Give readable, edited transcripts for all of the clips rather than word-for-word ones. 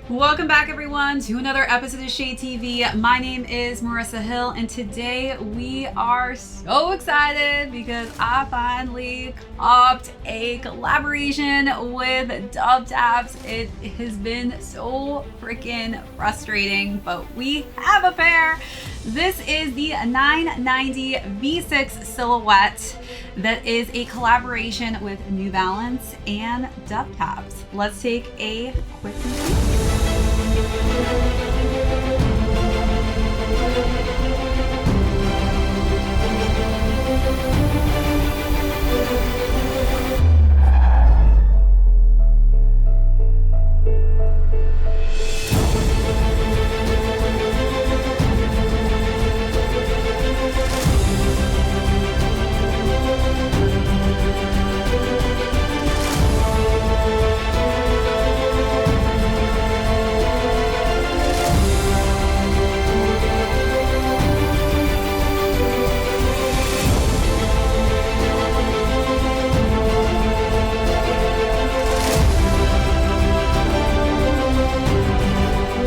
Welcome back, everyone, to another episode of ShadeTV. My name is Marissa Hill, and today we are so excited because I finally copped a collaboration with WTAPS. It has been so freaking frustrating, but we have a pair. This is the 990 V6 silhouette that is a collaboration with New Balance and WTAPS. Let's take a quick look.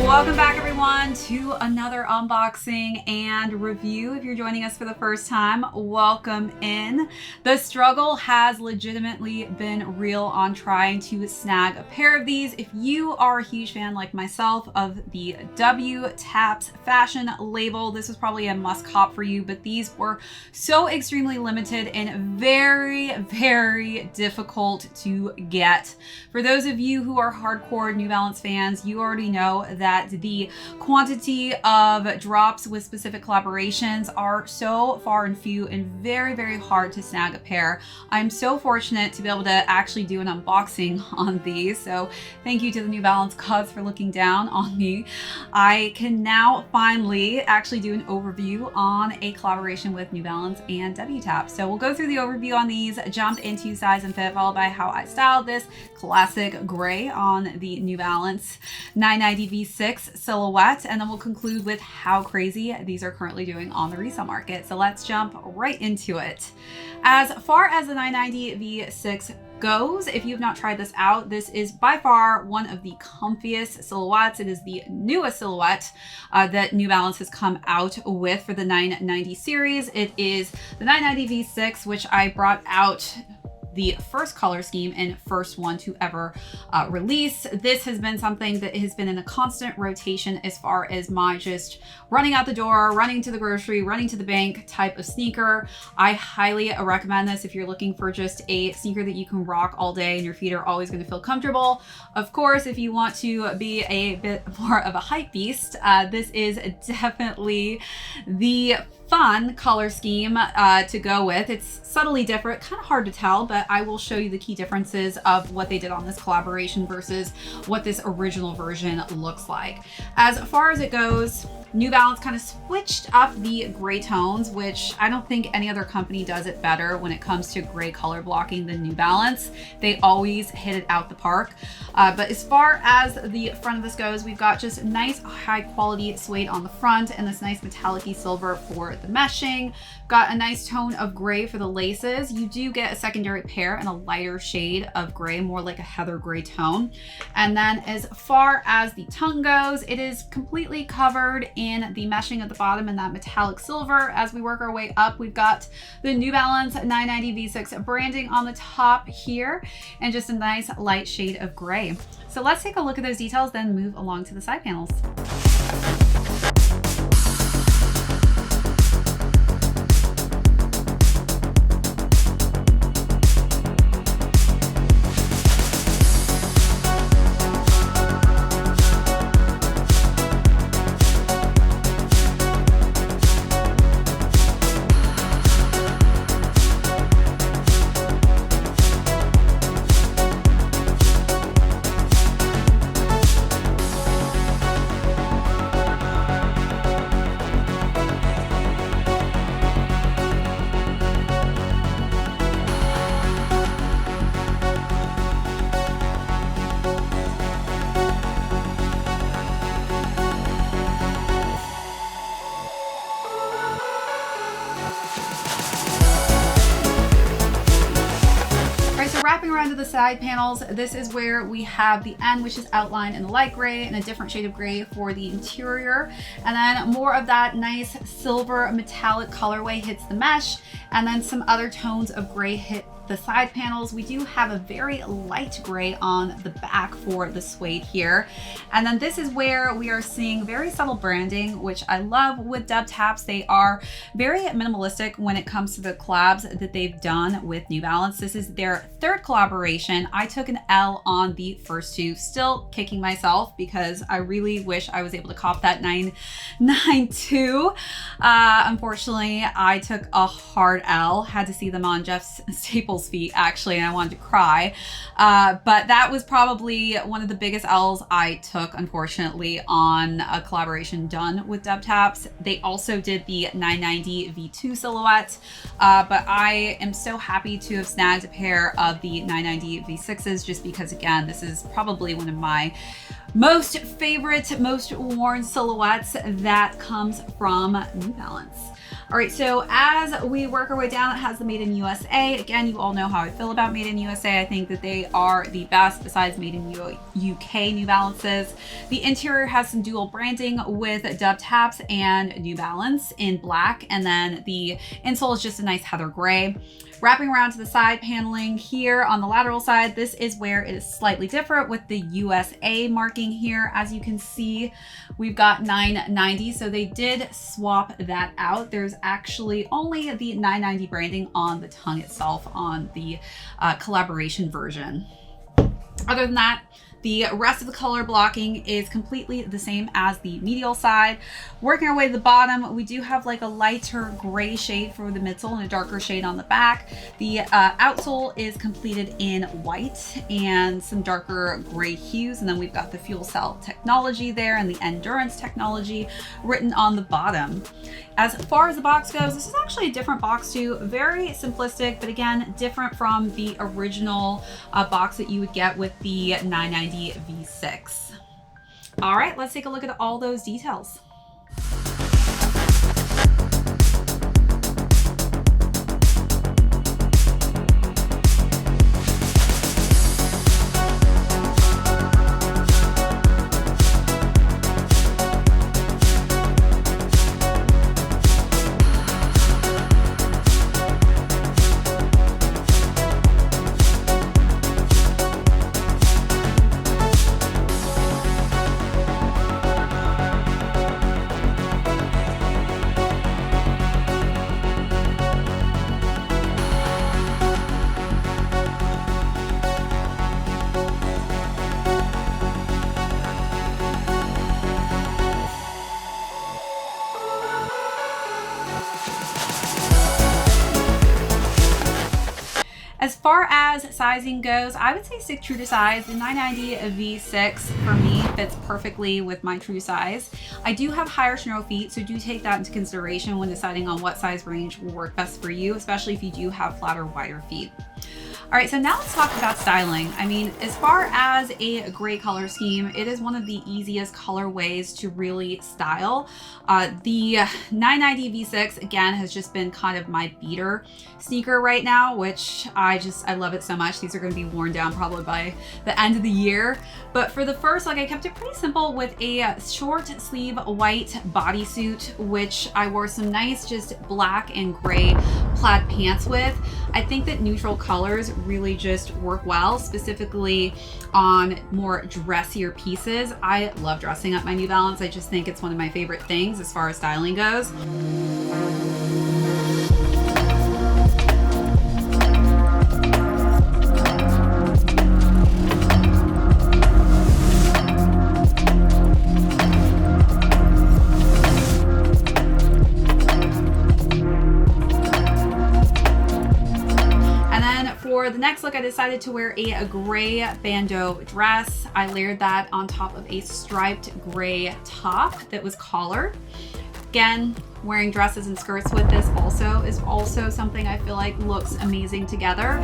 Welcome back, everyone, to another unboxing and review. If you're joining us for the first time, welcome in. The struggle has legitimately been real on trying to snag a pair of these. If you are a huge fan like myself of the WTAPS fashion label, this was probably a must cop for you, but these were so extremely limited and very, very difficult to get. For those of you who are hardcore New Balance fans, you already know that the quantity of drops with specific collaborations are so far and few and very, very hard to snag a pair. I'm so fortunate to be able to actually do an unboxing on these. So thank you to the New Balance gods for looking down on me. I can now finally actually do an overview on a collaboration with New Balance and WTAPS. So we'll go through the overview on these, jump into size and fit, followed by how I styled this classic gray on the New Balance 990 V6 silhouette, and then we'll conclude with how crazy these are currently doing on the resale market. So let's jump right into it. As far as the 990 V6 goes, if you've not tried this out, this is by far one of the comfiest silhouettes. It is the newest silhouette that New Balance has come out with for the 990 series. It is the 990 V6, which I brought out the first color scheme and first one to ever release. This has been something that has been in a constant rotation as far as my just running out the door, running to the grocery, running to the bank type of sneaker. I highly recommend this if you're looking for just a sneaker that you can rock all day and your feet are always going to feel comfortable. Of course, if you want to be a bit more of a hype beast, this is definitely the fun color scheme to go with. It's subtly different, kind of hard to tell, but I will show you the key differences of what they did on this collaboration versus what this original version looks like. As far as it goes, New Balance kind of switched up the gray tones, which I don't think any other company does it better when it comes to gray color blocking than New Balance. They always hit it out the park. But as far as the front of this goes, we've got just nice high quality suede on the front and this nice metallic-y silver for the meshing. Got a nice tone of gray for the laces. You do get a secondary pair in a lighter shade of gray, more like a heather gray tone. And then as far as the tongue goes, it is completely covered in the meshing at the bottom and that metallic silver. As we work our way up, we've got the New Balance 990 V6 branding on the top here and just a nice light shade of gray. So let's take a look at those details, then move along to the side panels. side panels, this is where we have the end, which is outlined in the light gray and a different shade of gray for the interior. And then more of that nice silver metallic colorway hits the mesh, and then some other tones of gray hit the side panels. We do have a very light gray on the back for the suede here. And then this is where we are seeing very subtle branding, which I love with WTAPS. They are very minimalistic when it comes to the collabs that they've done with New Balance. This is their third collaboration. I took an L on the first two, still kicking myself because I really wish I was able to cop that 992. Unfortunately, I took a hard L, had to see them on Jeff Staples' feet actually, and I wanted to cry. But that was probably one of the biggest L's I took, unfortunately, on a collaboration done with WTAPS. They also did the 990 V2 silhouette, but I am so happy to have snagged a pair of the 990 V6s just because, again, this is probably one of my most favorite, most worn silhouettes that comes from New Balance. All right, so as we work our way down, it has the Made in USA. Again, you all know how I feel about Made in USA. I think that they are the best besides Made in UK New Balances. The interior has some dual branding with WTAPS and New Balance in black, and then the insole is just a nice heather gray. Wrapping around to the side paneling here on the lateral side, this is where it is slightly different with the USA marking here. As you can see, we've got 990, so they did swap that out. There's actually only the 990 branding on the tongue itself on the collaboration version. Other than that, the rest of the color blocking is completely the same as the medial side. Working our way to the bottom, we do have like a lighter gray shade for the midsole and a darker shade on the back. The outsole is completed in white and some darker gray hues. And then we've got the fuel cell technology there and the endurance technology written on the bottom. As far as the box goes, this is actually a different box too. Very simplistic, but again, different from the original box that you would get with the 990 V6. All right, let's take a look at all those details. As far as sizing goes, I would say stick true to size. The 990 V6 for me fits perfectly with my true size. I do have higher Schnurro feet, so do take that into consideration when deciding on what size range will work best for you, especially if you do have flatter, wider feet. All right, so now let's talk about styling. I mean, as far as a gray color scheme, it is one of the easiest colorways to really style. The 990 V6, again, has just been kind of my beater sneaker right now, which I love it so much. These are gonna be worn down probably by the end of the year. But for the first look, I kept it pretty simple with a short sleeve white bodysuit, which I wore some nice just black and gray plaid pants with. I think that neutral colors really just work well, specifically on more dressier pieces. I love dressing up my New Balance. I just think it's one of my favorite things as far as styling goes. For the next look, I decided to wear a gray bandeau dress. I layered that on top of a striped gray top that was collared. Again, wearing dresses and skirts with this is also something I feel like looks amazing together.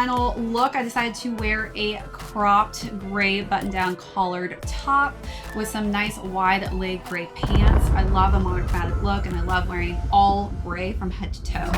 final look, I decided to wear a cropped gray button-down collared top with some nice wide leg gray pants. I love a monochromatic look, and I love wearing all gray from head to toe.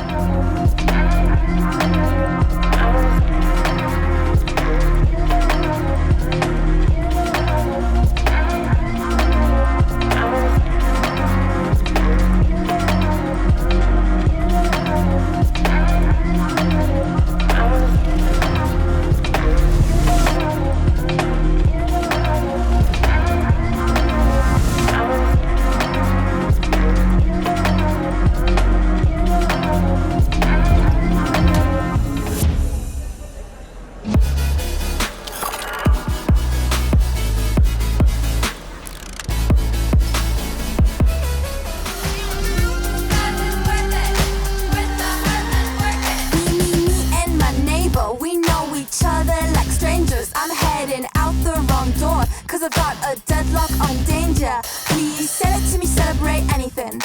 Cause I've got a deadlock on danger. Please send it to me, celebrate anything.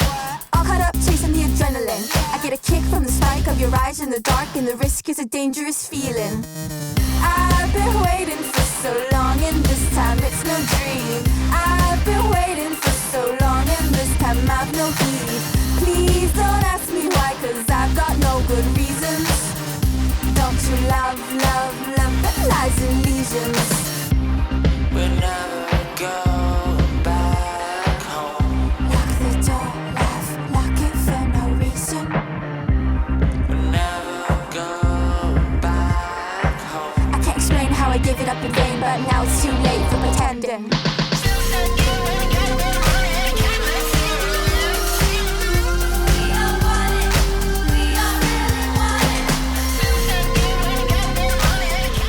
All caught up chasing the adrenaline. I get a kick from the spike of your eyes in the dark, and the risk is a dangerous feeling. I've been waiting for so long, and this time it's no dream. I've been waiting for so long, and this time I've no heed. Please don't ask me why, cause I've got no good reasons. Don't you love, love, love the lies and illusions? We'll never go back home. Lock the door, laugh, lock it for no reason. We'll never go back home. I can't explain how I give it up in vain, but now it's too late for pretending.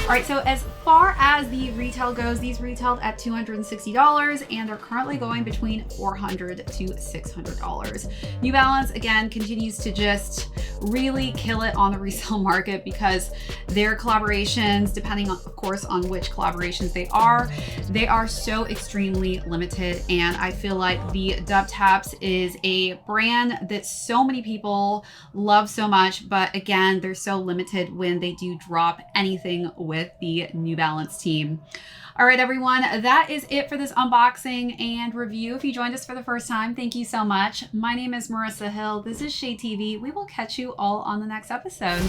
All right, so as far as the retail goes, these retailed at $260 and are currently going between $400 to $600. New Balance, again, continues to just really kill it on the resale market because their collaborations, depending on, of course, on which collaborations they are so extremely limited. And I feel like the WTAPS is a brand that so many people love so much, but again, they're so limited when they do drop anything with the New Balance team. All right, everyone, that is it for this unboxing and review. If you joined us for the first time, thank you so much. My name is Marissa Hill. This is ShadeTV. We will catch you all on the next episode.